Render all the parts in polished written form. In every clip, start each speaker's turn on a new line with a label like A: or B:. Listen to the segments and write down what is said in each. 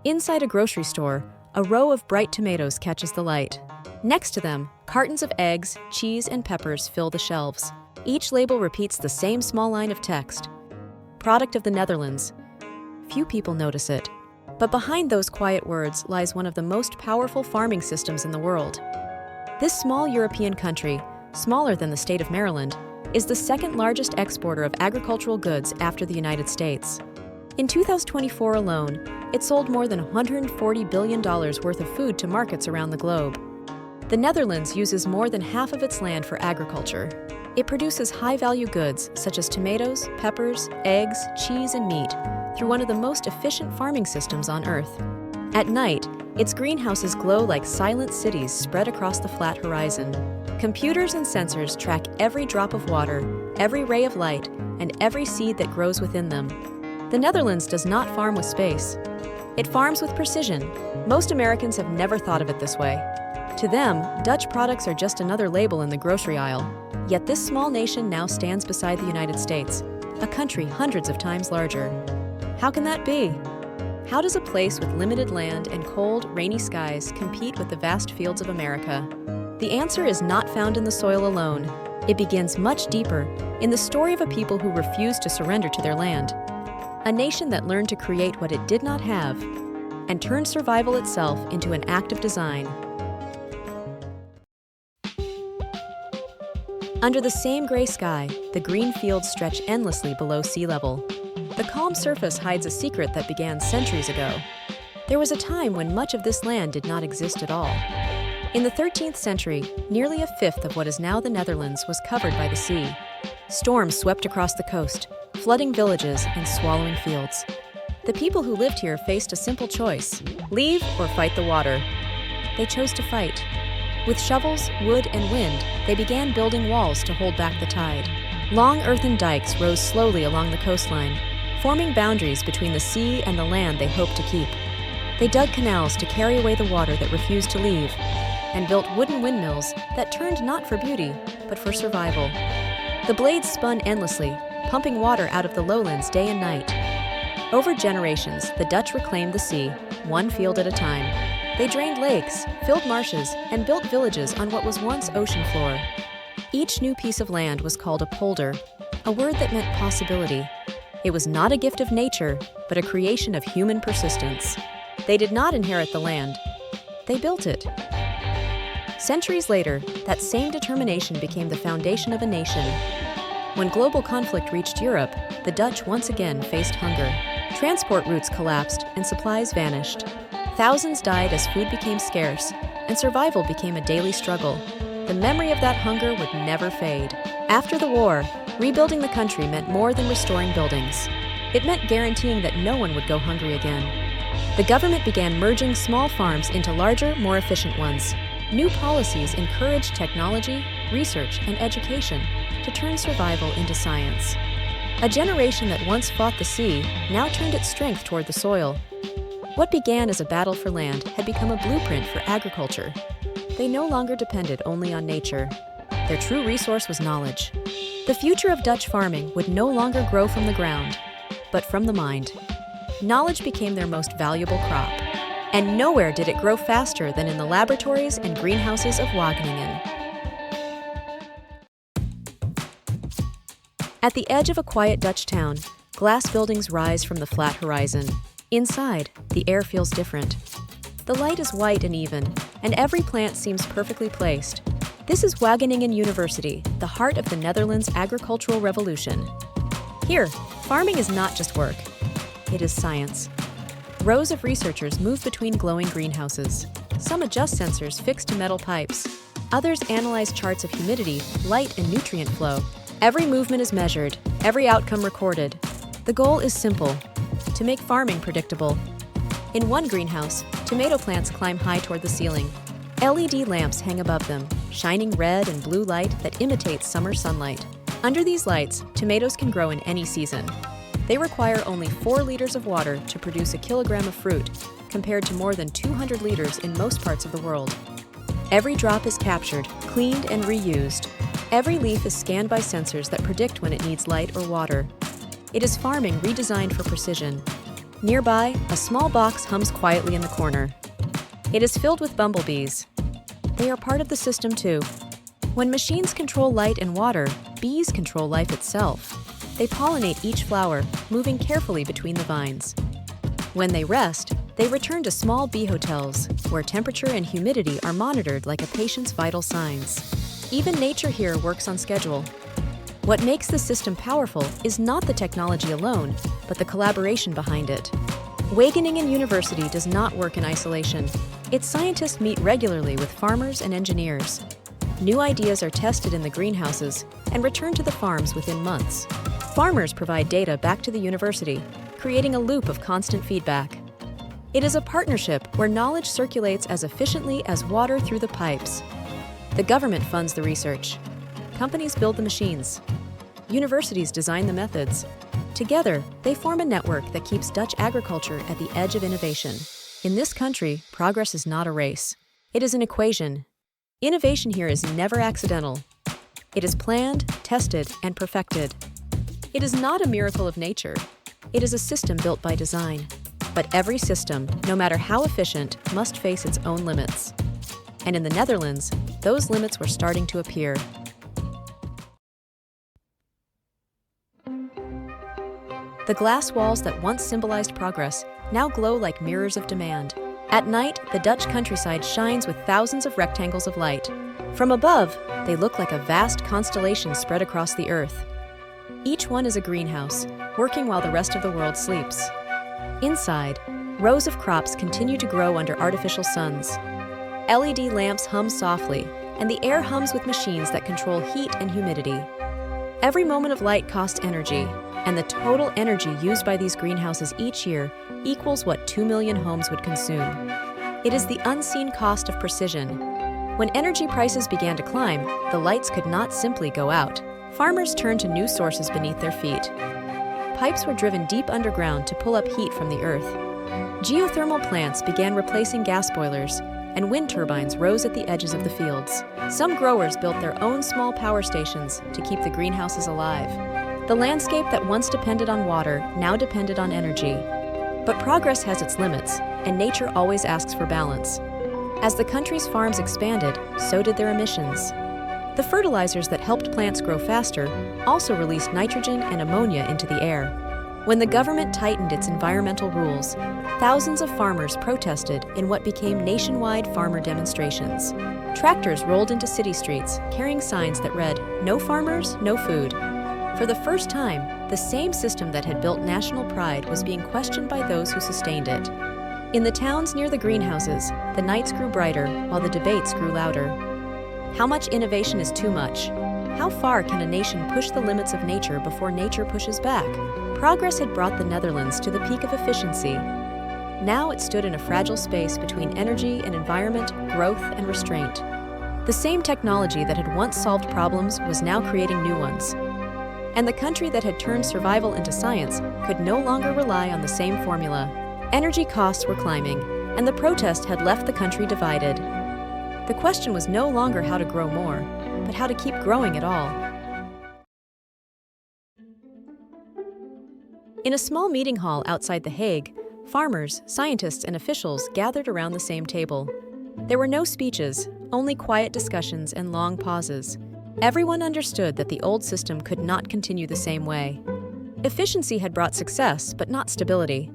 A: Inside a grocery store, a row of bright tomatoes catches the light. Next to them, cartons of eggs, cheese, and peppers fill the shelves. Each label repeats the same small line of text. Product of the Netherlands. Few people notice it. But behind those quiet words lies one of the most powerful farming systems in the world. This small European country, smaller than the state of Maryland, is the second largest exporter of agricultural goods after the United States. In 2024 alone, it sold more than $140 billion worth of food to markets around the globe. The Netherlands uses more than half of its land for agriculture. It produces high-value goods such as tomatoes, peppers, eggs, cheese, and meat through one of the most efficient farming systems on Earth. At night, its greenhouses glow like silent cities spread across the flat horizon. Computers and sensors track every drop of water, every ray of light, and every seed that grows within them. The Netherlands does not farm with space. It farms with precision. Most Americans have never thought of it this way. To them, Dutch products are just another label in the grocery aisle. Yet this small nation now stands beside the United States, a country hundreds of times larger. How can that be? How does a place with limited land and cold, rainy skies compete with the vast fields of America? The answer is not found in the soil alone. It begins much deeper, in the story of a people who refused to surrender to their land. A nation that learned to create what it did not have, and turned survival itself into an act of design. Under the same gray sky, the green fields stretch endlessly below sea level. The calm surface hides a secret that began centuries ago. There was a time when much of this land did not exist at all. In the 13th century, nearly a fifth of what is now the Netherlands was covered by the sea. Storms swept across the coast, flooding villages and swallowing fields. The people who lived here faced a simple choice: leave or fight the water. They chose to fight. With shovels, wood, and wind, they began building walls to hold back the tide. Long earthen dikes rose slowly along the coastline, forming boundaries between the sea and the land they hoped to keep. They dug canals to carry away the water that refused to leave, and built wooden windmills that turned not for beauty, but for survival. The blades spun endlessly, pumping water out of the lowlands day and night. Over generations, the Dutch reclaimed the sea, one field at a time. They drained lakes, filled marshes, and built villages on what was once ocean floor. Each new piece of land was called a polder, a word that meant possibility. It was not a gift of nature, but a creation of human persistence. They did not inherit the land. They built it. Centuries later, that same determination became the foundation of a nation. When global conflict reached Europe, the Dutch once again faced hunger. Transport routes collapsed and supplies vanished. Thousands died as food became scarce, and survival became a daily struggle. The memory of that hunger would never fade. After the war, rebuilding the country meant more than restoring buildings. It meant guaranteeing that no one would go hungry again. The government began merging small farms into larger, more efficient ones. New policies encouraged technology, research, and education to turn survival into science. A generation that once fought the sea now turned its strength toward the soil. What began as a battle for land had become a blueprint for agriculture. They no longer depended only on nature. Their true resource was knowledge. The future of Dutch farming would no longer grow from the ground, but from the mind. Knowledge became their most valuable crop. And nowhere did it grow faster than in the laboratories and greenhouses of Wageningen. At the edge of a quiet Dutch town, glass buildings rise from the flat horizon. Inside, the air feels different. The light is white and even, and every plant seems perfectly placed. This is Wageningen University, the heart of the Netherlands' agricultural revolution. Here, farming is not just work. It is science. Rows of researchers move between glowing greenhouses. Some adjust sensors fixed to metal pipes. Others analyze charts of humidity, light, and nutrient flow. Every movement is measured, every outcome recorded. The goal is simple: to make farming predictable. In one greenhouse, tomato plants climb high toward the ceiling. LED lamps hang above them, shining red and blue light that imitates summer sunlight. Under these lights, tomatoes can grow in any season. They require only 4 liters of water to produce a kilogram of fruit, compared to more than 200 liters in most parts of the world. Every drop is captured, cleaned, and reused. Every leaf is scanned by sensors that predict when it needs light or water. It is farming redesigned for precision. Nearby, a small box hums quietly in the corner. It is filled with bumblebees. They are part of the system too. When machines control light and water, bees control life itself. They pollinate each flower, moving carefully between the vines. When they rest, they return to small bee hotels, where temperature and humidity are monitored like a patient's vital signs. Even nature here works on schedule. What makes the system powerful is not the technology alone, but the collaboration behind it. Wageningen University does not work in isolation. Its scientists meet regularly with farmers and engineers. New ideas are tested in the greenhouses and returned to the farms within months. Farmers provide data back to the university, creating a loop of constant feedback. It is a partnership where knowledge circulates as efficiently as water through the pipes. The government funds the research. Companies build the machines. Universities design the methods. Together, they form a network that keeps Dutch agriculture at the edge of innovation. In this country, progress is not a race. It is an equation. Innovation here is never accidental. It is planned, tested, and perfected. It is not a miracle of nature. It is a system built by design. But every system, no matter how efficient, must face its own limits. And in the Netherlands, those limits were starting to appear. The glass walls that once symbolized progress now glow like mirrors of demand. At night, the Dutch countryside shines with thousands of rectangles of light. From above, they look like a vast constellation spread across the earth. Each one is a greenhouse, working while the rest of the world sleeps. Inside, rows of crops continue to grow under artificial suns. LED lamps hum softly, and the air hums with machines that control heat and humidity. Every moment of light costs energy, and the total energy used by these greenhouses each year equals what 2 million homes would consume. It is the unseen cost of precision. When energy prices began to climb, the lights could not simply go out. Farmers turned to new sources beneath their feet. Pipes were driven deep underground to pull up heat from the earth. Geothermal plants began replacing gas boilers, and wind turbines rose at the edges of the fields. Some growers built their own small power stations to keep the greenhouses alive. The landscape that once depended on water now depended on energy. But progress has its limits, and nature always asks for balance. As the country's farms expanded, so did their emissions. The fertilizers that helped plants grow faster also released nitrogen and ammonia into the air. When the government tightened its environmental rules, thousands of farmers protested in what became nationwide farmer demonstrations. Tractors rolled into city streets, carrying signs that read, "No farmers, no food." For the first time, the same system that had built national pride was being questioned by those who sustained it. In the towns near the greenhouses, the nights grew brighter while the debates grew louder. How much innovation is too much? How far can a nation push the limits of nature before nature pushes back? Progress had brought the Netherlands to the peak of efficiency. Now it stood in a fragile space between energy and environment, growth and restraint. The same technology that had once solved problems was now creating new ones. And the country that had turned survival into science could no longer rely on the same formula. Energy costs were climbing, and the protest had left the country divided. The question was no longer how to grow more, but how to keep growing at all. In a small meeting hall outside The Hague, farmers, scientists, and officials gathered around the same table. There were no speeches, only quiet discussions and long pauses. Everyone understood that the old system could not continue the same way. Efficiency had brought success, but not stability.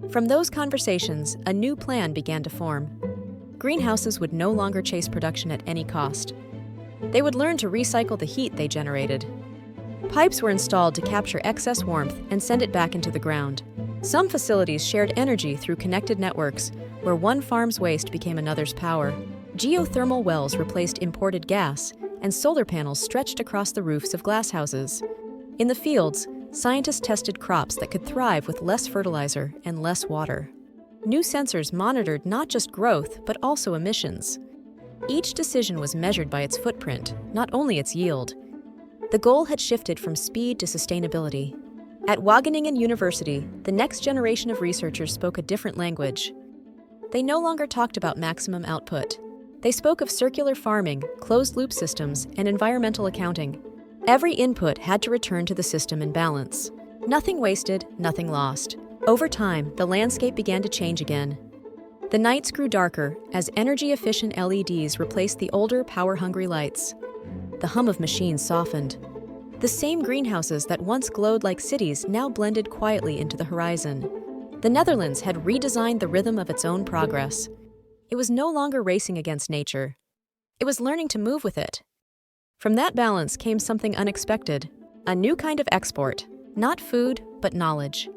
A: From those conversations, a new plan began to form. Greenhouses would no longer chase production at any cost. They would learn to recycle the heat they generated. Pipes were installed to capture excess warmth and send it back into the ground. Some facilities shared energy through connected networks, where one farm's waste became another's power. Geothermal wells replaced imported gas, and solar panels stretched across the roofs of glasshouses. In the fields, scientists tested crops that could thrive with less fertilizer and less water. New sensors monitored not just growth, but also emissions. Each decision was measured by its footprint, not only its yield. The goal had shifted from speed to sustainability. At Wageningen University, the next generation of researchers spoke a different language. They no longer talked about maximum output. They spoke of circular farming, closed-loop systems, and environmental accounting. Every input had to return to the system in balance. Nothing wasted, nothing lost. Over time, the landscape began to change again. The nights grew darker as energy-efficient LEDs replaced the older, power-hungry lights. The hum of machines softened. The same greenhouses that once glowed like cities now blended quietly into the horizon. The Netherlands had redesigned the rhythm of its own progress. It was no longer racing against nature. It was learning to move with it. From that balance came something unexpected, a new kind of export, not food, but knowledge.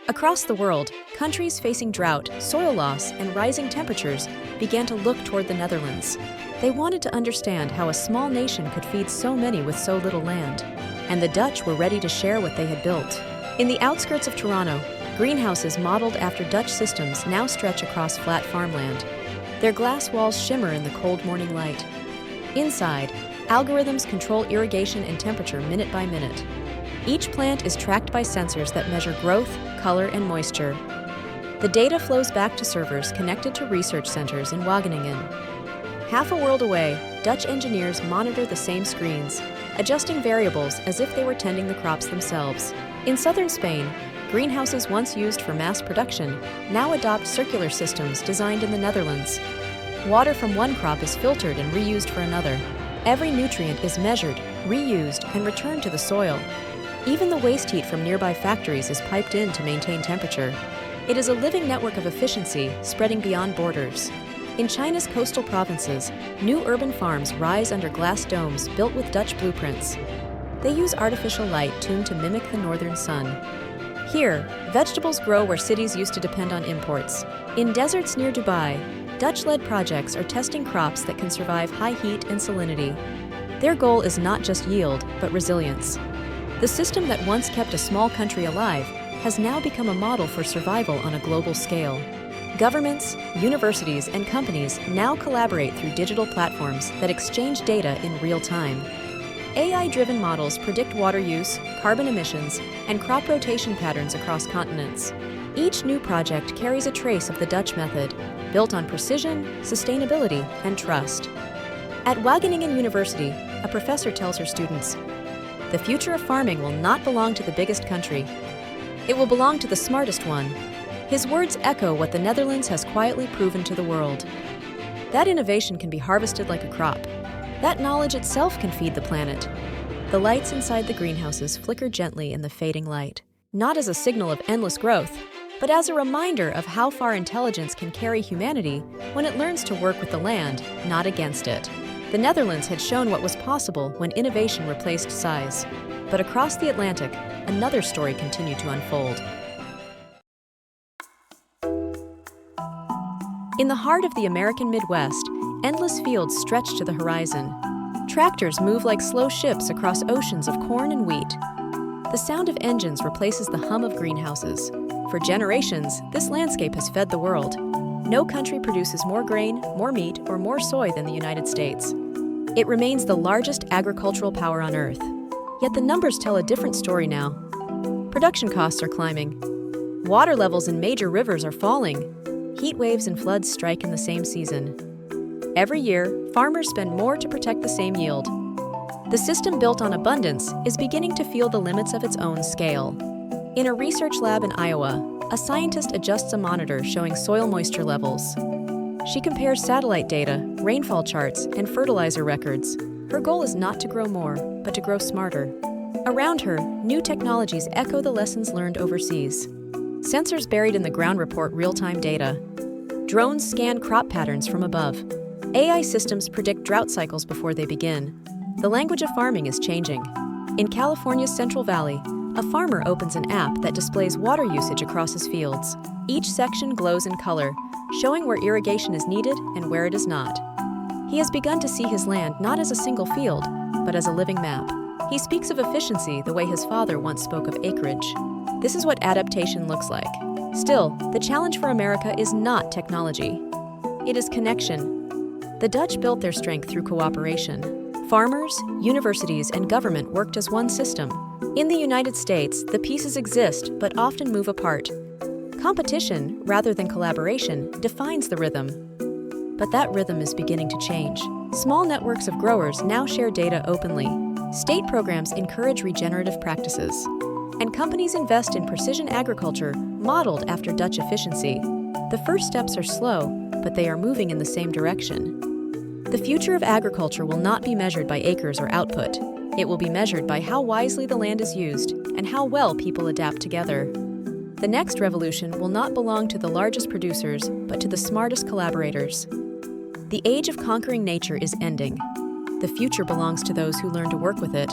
A: Across the world, countries facing drought, soil loss, and rising temperatures began to look toward the Netherlands. They wanted to understand how a small nation could feed so many with so little land. And the Dutch were ready to share what they had built. In the outskirts of Toronto, greenhouses modeled after Dutch systems now stretch across flat farmland. Their glass walls shimmer in the cold morning light. Inside, algorithms control irrigation and temperature minute by minute. Each plant is tracked by sensors that measure growth, color, and moisture. The data flows back to servers connected to research centers in Wageningen. Half a world away, Dutch engineers monitor the same screens, adjusting variables as if they were tending the crops themselves. In southern Spain, greenhouses once used for mass production now adopt circular systems designed in the Netherlands. Water from one crop is filtered and reused for another. Every nutrient is measured, reused, and returned to the soil. Even the waste heat from nearby factories is piped in to maintain temperature. It is a living network of efficiency spreading beyond borders. In China's coastal provinces, new urban farms rise under glass domes built with Dutch blueprints. They use artificial light tuned to mimic the northern sun. Here, vegetables grow where cities used to depend on imports. In deserts near Dubai, Dutch-led projects are testing crops that can survive high heat and salinity. Their goal is not just yield, but resilience. The system that once kept a small country alive has now become a model for survival on a global scale. Governments, universities, and companies now collaborate through digital platforms that exchange data in real time. AI-driven models predict water use, carbon emissions, and crop rotation patterns across continents. Each new project carries a trace of the Dutch method, built on precision, sustainability, and trust. At Wageningen University, a professor tells her students, "The future of farming will not belong to the biggest country. It will belong to the smartest one." His words echo what the Netherlands has quietly proven to the world. That innovation can be harvested like a crop. That knowledge itself can feed the planet. The lights inside the greenhouses flicker gently in the fading light, not as a signal of endless growth, but as a reminder of how far intelligence can carry humanity when it learns to work with the land, not against it. The Netherlands had shown what was possible when innovation replaced size. But across the Atlantic, another story continued to unfold. In the heart of the American Midwest, endless fields stretch to the horizon. Tractors move like slow ships across oceans of corn and wheat. The sound of engines replaces the hum of greenhouses. For generations, this landscape has fed the world. No country produces more grain, more meat, or more soy than the United States. It remains the largest agricultural power on Earth. Yet the numbers tell a different story now. Production costs are climbing. Water levels in major rivers are falling. Heat waves and floods strike in the same season. Every year, farmers spend more to protect the same yield. The system built on abundance is beginning to feel the limits of its own scale. In a research lab in Iowa, a scientist adjusts a monitor showing soil moisture levels. She compares satellite data, rainfall charts, and fertilizer records. Her goal is not to grow more, but to grow smarter. Around her, new technologies echo the lessons learned overseas. Sensors buried in the ground report real-time data. Drones scan crop patterns from above. AI systems predict drought cycles before they begin. The language of farming is changing. In California's Central Valley, a farmer opens an app that displays water usage across his fields. Each section glows in color, showing where irrigation is needed and where it is not. He has begun to see his land not as a single field, but as a living map. He speaks of efficiency the way his father once spoke of acreage. This is what adaptation looks like. Still, the challenge for America is not technology. It is connection. The Dutch built their strength through cooperation. Farmers, universities, and government worked as one system. In the United States, the pieces exist but often move apart. Competition, rather than collaboration, defines the rhythm. But that rhythm is beginning to change. Small networks of growers now share data openly. State programs encourage regenerative practices, and companies invest in precision agriculture modeled after Dutch efficiency. The first steps are slow, but they are moving in the same direction. The future of agriculture will not be measured by acres or output. It will be measured by how wisely the land is used and how well people adapt together. The next revolution will not belong to the largest producers, but to the smartest collaborators. The age of conquering nature is ending. The future belongs to those who learn to work with it